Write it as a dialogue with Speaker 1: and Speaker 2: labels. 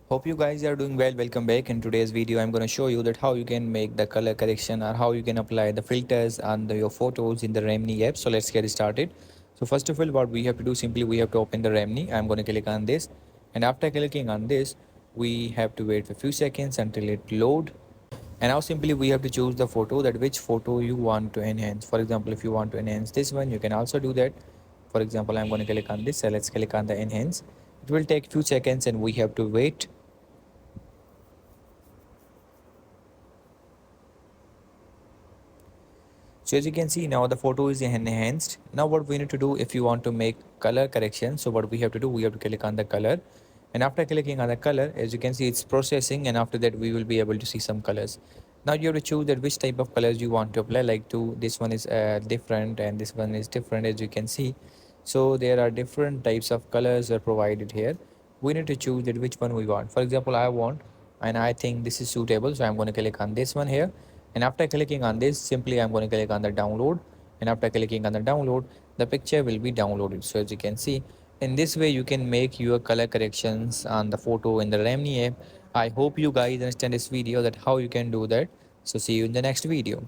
Speaker 1: Hope you guys are doing well. Welcome back. In today's video I'm going to show you that how you can make the color correction or how you can apply the filters on your photos in the Remini app. So let's get started. So first of all, what we have to do, simply we have to open the Remini. I'm going to click on this, and after clicking on this we have to wait for a few seconds until it load. And now simply we have to choose the photo, that which photo you want to enhance. For example, if you want to enhance this one, you can also do that. For example, I'm going to click on this, so let's click on the enhance. It will take few seconds and we have to wait. So as you can see, now the photo is enhanced. Now what we need to do, if you want to make color correction, so what we have to do, we have to click on the color, and after clicking on the color, as you can see, it's processing, and after that we will be able to see some colors. Now you have to choose that which type of colors you want to apply. Like this one is different and this one is different, as you can see. So there are different types of colors are provided here. We need to choose that which one we want. For example, I want, and I think this is suitable, so I'm going to click on this one here, and after clicking on this, simply I'm going to click on the download, and after clicking on the download, the picture will be downloaded. So as you can see, in this way you can make your color corrections on the photo in the Remini app. I hope you guys understand this video, that how you can do that. So see you in the next video.